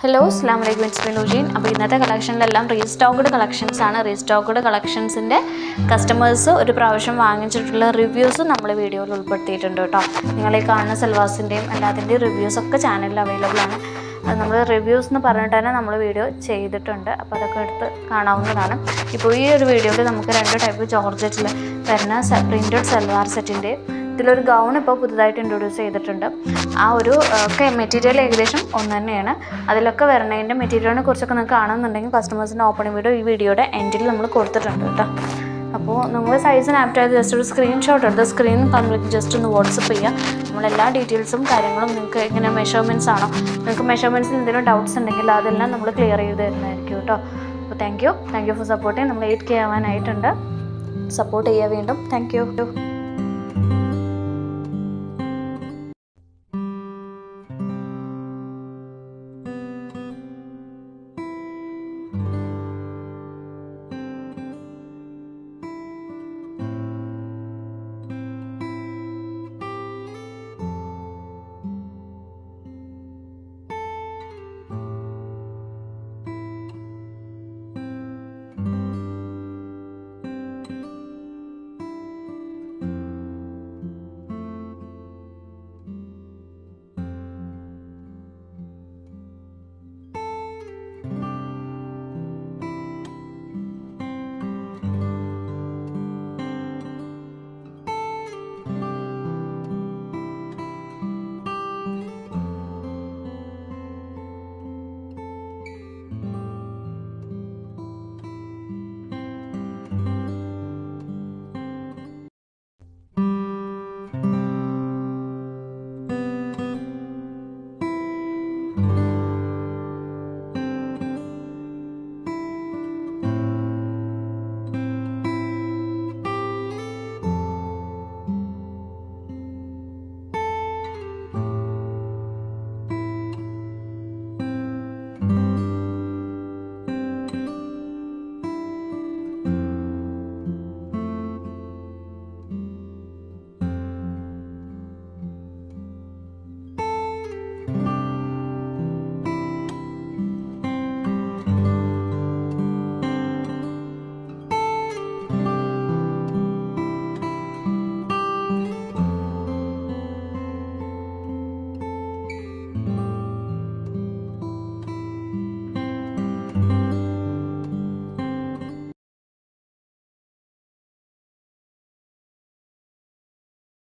Hello അസ്സലാമു അലൈക്കും it's me നൂജീൻ. അപ്പോൾ ഇന്നത്തെ കളക്ഷനിലെല്ലാം റീസ്റ്റോക്ക്ഡ് കളക്ഷൻസ് ആണ്. റീസ്റ്റോക്ക്ഡ് കളക്ഷൻസിൻ്റെ കസ്റ്റമേഴ്സ് ഒരു പ്രാവശ്യം വാങ്ങിച്ചിട്ടുള്ള റിവ്യൂസ് നമ്മൾ വീഡിയോയിൽ ഉൾപ്പെടുത്തിയിട്ടുണ്ട് കേട്ടോ. നിങ്ങൾ ഈ കാണുന്ന സൽവാസിൻ്റെയും എല്ലാത്തിൻ്റെയും റിവ്യൂസൊക്കെ ചാനലിൽ അവൈലബിൾ ആണ്. അത് നമ്മൾ റിവ്യൂസ് എന്ന് പറഞ്ഞിട്ട് തന്നെ നമ്മൾ വീഡിയോ ചെയ്തിട്ടുണ്ട്. അപ്പോൾ അതൊക്കെ എടുത്ത് കാണാവുന്നതാണ്. ഇപ്പോൾ ഈ ഒരു വീഡിയോയിൽ നമുക്ക് 2 ടൈപ്പ് ജോർജറ്റിൽ വരുന്ന പ്രിൻറ്റഡ് സൽവാർ സെറ്റിൻ്റെ ഇതിലൊരു ഗൗൺ ഇപ്പോൾ പുതുതായിട്ട് ഇൻട്രൊഡ്യൂസ് ചെയ്തിട്ടുണ്ട്. ആ ഒരു ഒക്കെ മെറ്റീരിയൽ ഏകദേശം ഒന്ന് തന്നെയാണ്. അതിലൊക്കെ വരണതിൻ്റെ മെറ്റീരിയലിനെ കുറിച്ചൊക്കെ നിങ്ങൾക്ക് കാണുന്നുണ്ടെങ്കിൽ കസ്റ്റമേഴ്സിൻ്റെ ഓപ്പണിംഗ് വീഡിയോ ഈ വീഡിയോയുടെ എൻഡിൽ നമ്മൾ കൊടുത്തിട്ടുണ്ട് കേട്ടോ. അപ്പോൾ നിങ്ങൾ സൈസിന് ആപ്റ്റായത് ജസ്റ്റ് ഒരു സ്ക്രീൻഷോട്ട് എടുത്ത് സ്ക്രീൻ കംപ്ലീറ്റ് ജസ്റ്റ് ഒന്ന് വാട്സപ്പ് ചെയ്യുക. നമ്മളെല്ലാ ഡീറ്റെയിൽസും കാര്യങ്ങളും നിങ്ങൾക്ക് ഇങ്ങനെ മെഷർമെൻറ്റ്സ് ആണോ, നിങ്ങൾക്ക് മെഷർമെൻറ്റ്സിൽ എന്തെങ്കിലും ഡൗട്ട്സ് ഉണ്ടെങ്കിൽ അതെല്ലാം നമ്മൾ ക്ലിയർ ചെയ്ത് തരുന്നതായിരിക്കും കേട്ടോ. അപ്പോൾ താങ്ക് യു ഫോർ സപ്പോർട്ടിങ്. നമ്മൾ 8K ആവാനായിട്ടുണ്ട്. സപ്പോർട്ട് ചെയ്യുക വീണ്ടും. Thank you.